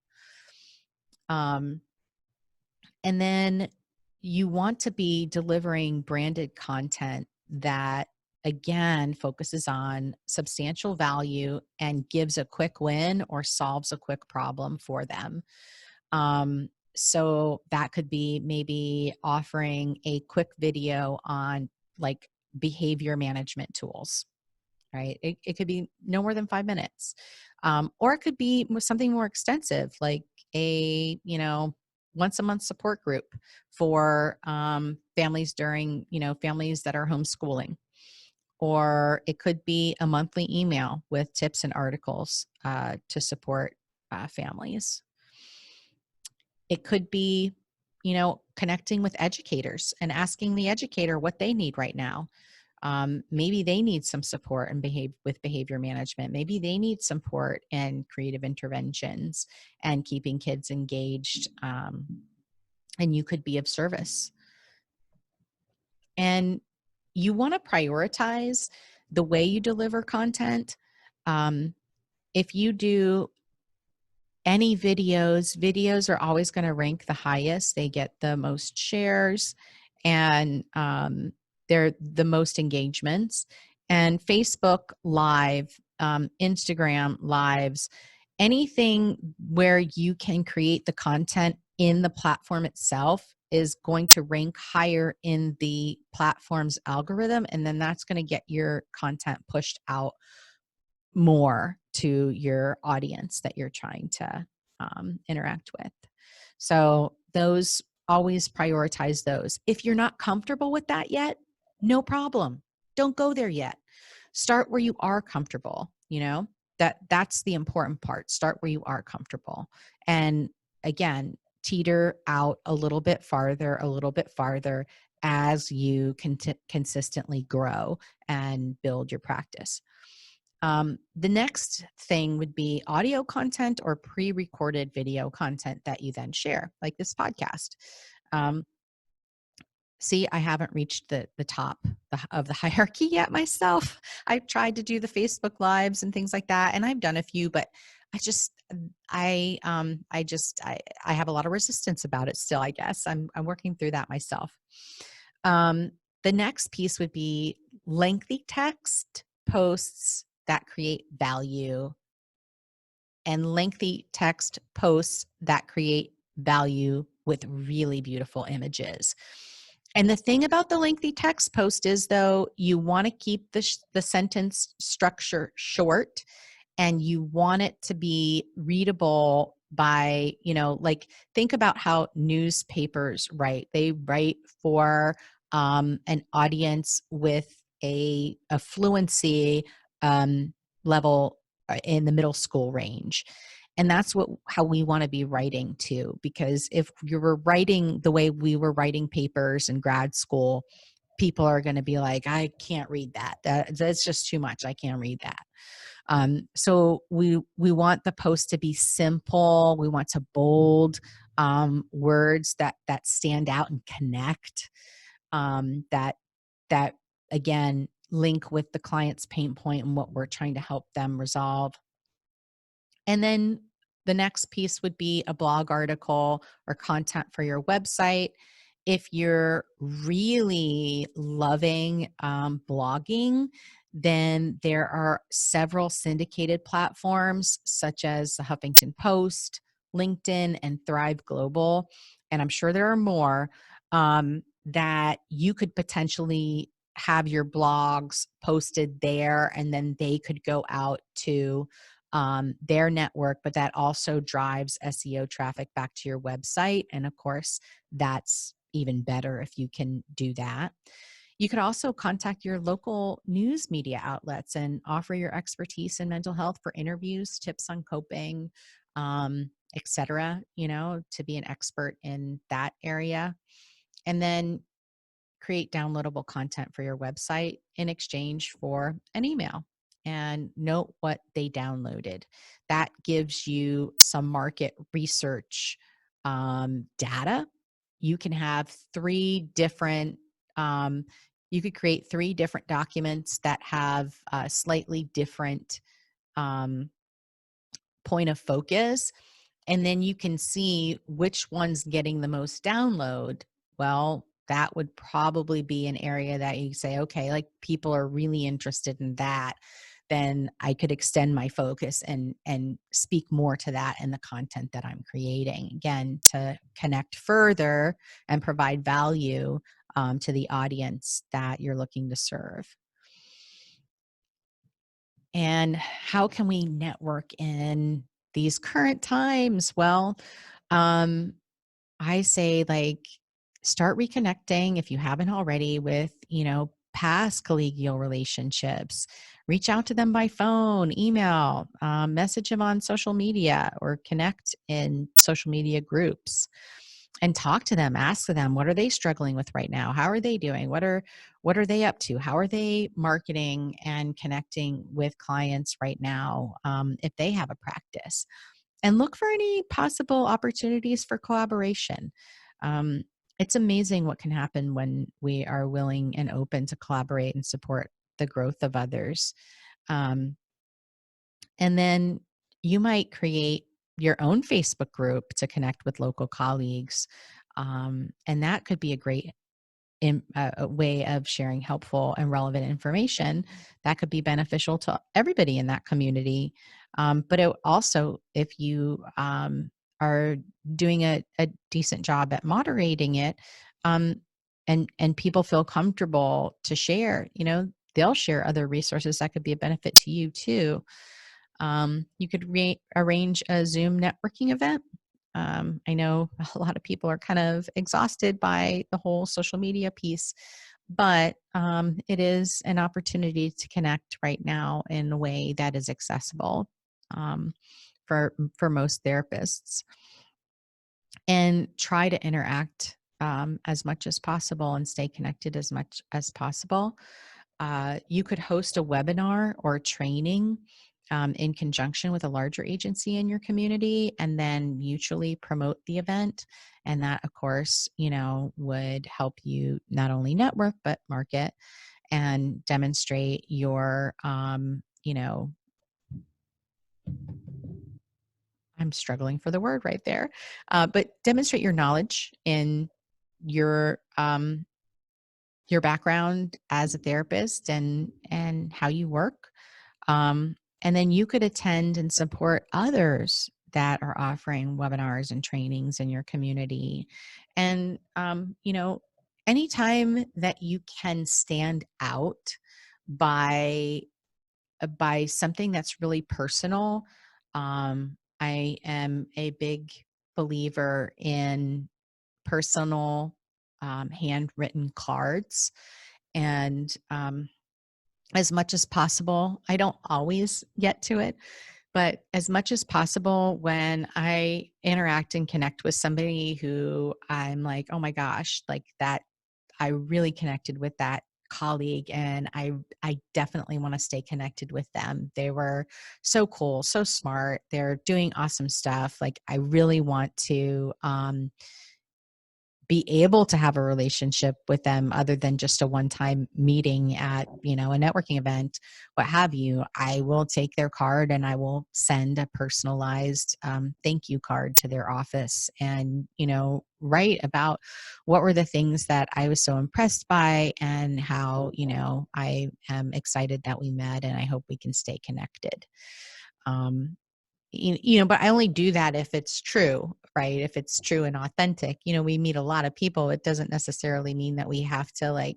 And then you want to be delivering branded content that, again, focuses on substantial value and gives a quick win or solves a quick problem for them. So that could be maybe offering a quick video on like behavior management tools, right? It could be no more than 5 minutes. Or it could be something more extensive, like a, once a month support group for families during, families that are homeschooling. Or it could be a monthly email with tips and articles to support families. It could be, connecting with educators and asking the educator what they need right now. Maybe they need some support and with behavior management. Maybe they need support in creative interventions and keeping kids engaged. And you could be of service. And you want to prioritize the way you deliver content. If you do any videos are always going to rank the highest. They get the most shares, and they're the most engagements. And Facebook Live, Instagram Lives, anything where you can create the content in the platform itself is going to rank higher in the platform's algorithm. And then that's going to get your content pushed out more to your audience that you're trying to interact with. So those, always prioritize those. If you're not comfortable with that yet, no problem. Don't go there yet. Start where you are comfortable. That's the important part. Start where you are comfortable. And again, teeter out a little bit farther as you consistently grow and build your practice. The next thing would be audio content or pre-recorded video content that you then share, like this podcast. See, I haven't reached the top of the hierarchy yet myself. I've tried to do the Facebook Lives and things like that, and I've done a few, but I have a lot of resistance about it still, I guess. I'm working through that myself. The next piece would be lengthy text posts that create value, and lengthy text posts that create value with really beautiful images. And the thing about the lengthy text post is, though, you want to keep the sentence structure short, and you want it to be readable by, like, think about how newspapers write. They write for an audience with a fluency level in the middle school range. And that's how we want to be writing too, because if you were writing the way we were writing papers in grad school, people are going to be like, I can't read that. That's just too much. I can't read that. So we want the post to be simple. We want to bold words that stand out and connect, that that again link with the client's pain point and what we're trying to help them resolve. And then the next piece would be a blog article or content for your website. If you're really loving blogging, then there are several syndicated platforms such as the Huffington Post, LinkedIn, and Thrive Global. And I'm sure there are more that you could potentially have your blogs posted there, and then they could go out to their network, but that also drives SEO traffic back to your website. And of course, that's even better if you can do that. You could also contact your local news media outlets and offer your expertise in mental health for interviews, tips on coping, etc., to be an expert in that area. And then create downloadable content for your website in exchange for an email, and note what they downloaded. That gives you some market research data. You can have you could create 3 different documents that have a slightly different um, point of focus, and then you can see which one's getting the most download. Well, that would probably be an area that you say, okay, like people are really interested in that. Then I could extend my focus and speak more to that in the content that I'm creating. Again, to connect further and provide value to the audience that you're looking to serve. And how can we network in these current times? Well, um, I say like start reconnecting if you haven't already with, past collegial relationships. Reach out to them by phone, email, message them on social media, or connect in social media groups and talk to them. Ask them, what are they struggling with right now? How are they doing? What are they up to? How are they marketing and connecting with clients right now, if they have a practice? And look for any possible opportunities for collaboration. Um, it's amazing what can happen when we are willing and open to collaborate and support the growth of others. Um, and then you might create your own Facebook group to connect with local colleagues. And that could be a great a way of sharing helpful and relevant information that could be beneficial to everybody in that community. But it also, if you are doing a decent job at moderating it, um, and people feel comfortable to share, they'll share other resources that could be a benefit to you too. You could arrange a Zoom networking event. I know a lot of people are kind of exhausted by the whole social media piece, but it is an opportunity to connect right now in a way that is accessible um, for most therapists, and try to interact as much as possible and stay connected as much as possible. You could host a webinar or training in conjunction with a larger agency in your community, and then mutually promote the event. And that, of course, would help you not only network, but market and demonstrate your, I'm struggling for the word right there, but demonstrate your knowledge in your your background as a therapist and how you work. And then you could attend and support others that are offering webinars and trainings in your community. And, anytime that you can stand out by something that's really personal, I am a big believer in personal handwritten cards. And as much as possible, I don't always get to it, but as much as possible, when I interact and connect with somebody who I'm like, oh my gosh, like that, I really connected with that colleague, and I definitely want to stay connected with them. They were so cool, so smart. They're doing awesome stuff. Like I really want to be able to have a relationship with them other than just a one-time meeting at, a networking event, what have you, I will take their card and I will send a personalized thank you card to their office and, write about what were the things that I was so impressed by and how, I am excited that we met and I hope we can stay connected. But I only do that if it's true, right? If it's true and authentic. We meet a lot of people. It doesn't necessarily mean that we have to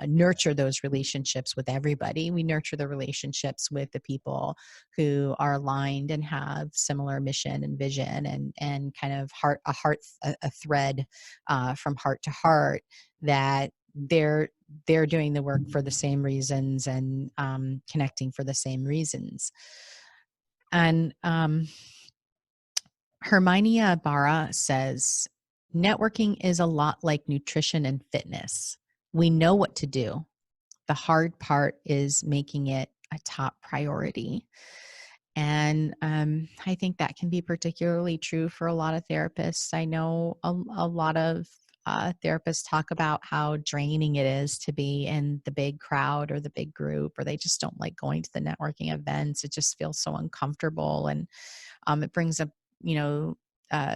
nurture those relationships with everybody. We nurture the relationships with the people who are aligned and have similar mission and vision, and kind of a thread from heart to heart, that they're doing the work for the same reasons and connecting for the same reasons. And Hermione Barra says, networking is a lot like nutrition and fitness. We know what to do. The hard part is making it a top priority. And I think that can be particularly true for a lot of therapists. I know a lot of therapists talk about how draining it is to be in the big crowd or the big group, or they just don't like going to the networking events. It just feels so uncomfortable, and it brings up,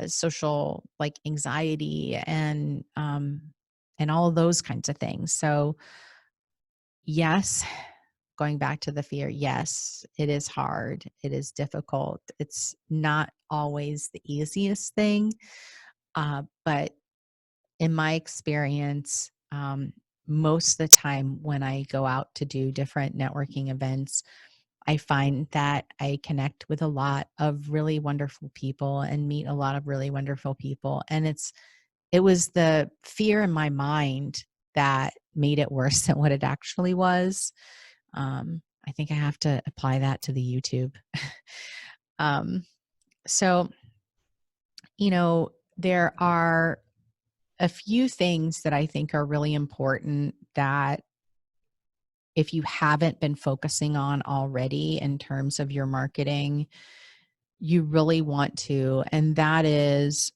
social anxiety and all of those kinds of things. So yes, going back to the fear, yes, it is hard. It is difficult. It's not always the easiest thing. But in my experience, most of the time when I go out to do different networking events, I find that I connect with a lot of really wonderful people and meet a lot of really wonderful people. And it was the fear in my mind that made it worse than what it actually was. I think I have to apply that to the YouTube. um, so, there are a few things that I think are really important that if you haven't been focusing on already in terms of your marketing, you really want to. And that is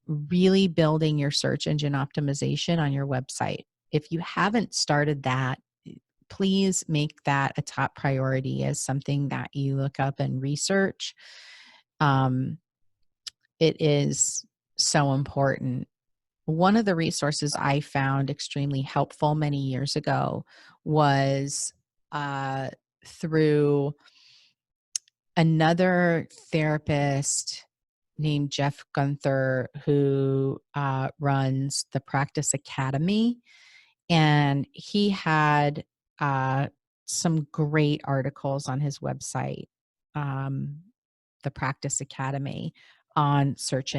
really building your search engine optimization on your website. If you haven't started that, please make that a top priority as something that you look up and research. It is so important. One of the resources I found extremely helpful many years ago was through another therapist named Jeff Gunther, who runs the Practice Academy. And he had some great articles on his website, um, the Practice Academy, on search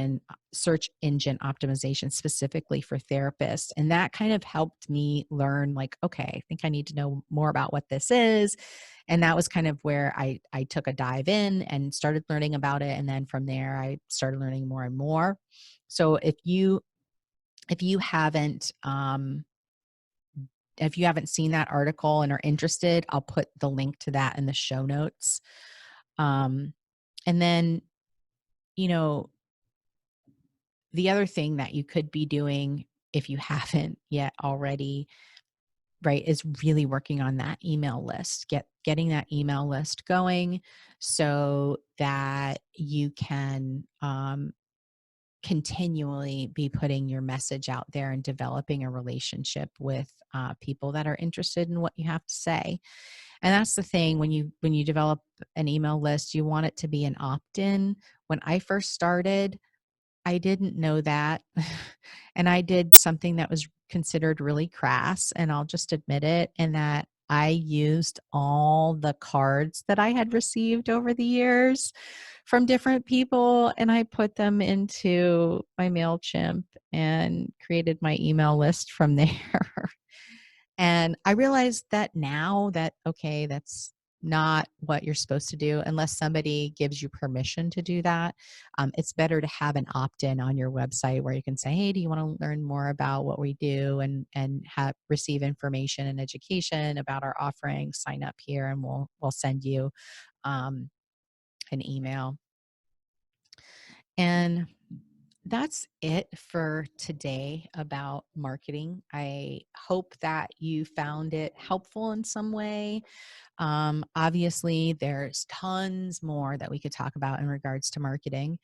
engine optimization specifically for therapists. And that kind of helped me learn, okay, I think I need to know more about what this is. And that was kind of where I took a dive in and started learning about it. And then from there, I started learning more and more. So if you haven't seen that article and are interested, I'll put the link to that in the show notes. And then, the other thing that you could be doing, if you haven't yet already, right, is really working on that email list, getting that email list going so that you can continually be putting your message out there and developing a relationship with people that are interested in what you have to say. And that's the thing, when you develop an email list, you want it to be an opt-in. When I first started, I didn't know that. And I did something that was considered really crass, and I'll just admit it, and that I used all the cards that I had received over the years from different people, and I put them into my MailChimp and created my email list from there. And I realized that now that, okay, that's not what you're supposed to do unless somebody gives you permission to do that. It's better to have an opt-in on your website where you can say, hey, do you want to learn more about what we do and receive information and education about our offerings? Sign up here and we'll send you an email. And that's it for today about marketing. I hope that you found it helpful in some way. Obviously, there's tons more that we could talk about in regards to marketing.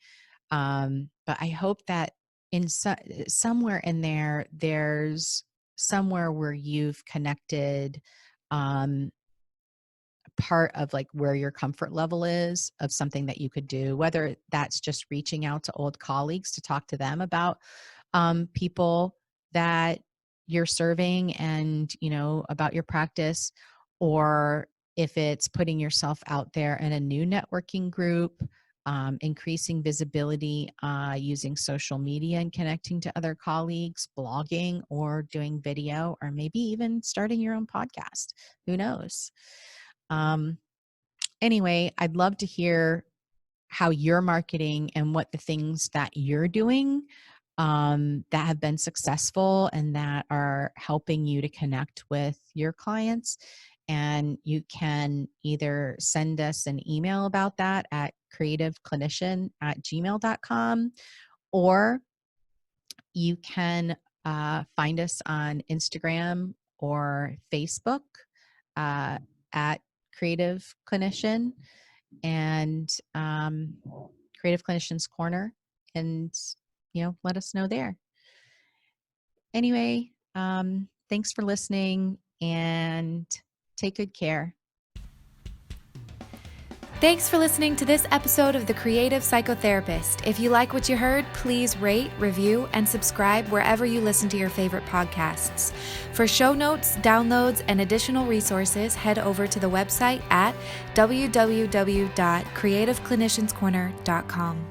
But I hope that in somewhere in there, there's somewhere where you've connected um, part of like where your comfort level is of something that you could do, whether that's just reaching out to old colleagues to talk to them about people that you're serving and, about your practice, or if it's putting yourself out there in a new networking group, increasing visibility using social media and connecting to other colleagues, blogging or doing video, or maybe even starting your own podcast. Who knows? Um, anyway, I'd love to hear how you're marketing and what the things that you're doing that have been successful and that are helping you to connect with your clients. And you can either send us an email about that at creativeclinician@gmail.com, or you can find us on Instagram or Facebook uh, at Creative Clinician and Creative Clinician's Corner, and let us know there. Anyway, thanks for listening and take good care. Thanks for listening to this episode of The Creative Psychotherapist. If you like what you heard, please rate, review, and subscribe wherever you listen to your favorite podcasts. For show notes, downloads, and additional resources, head over to the website at www.creativeclinicianscorner.com.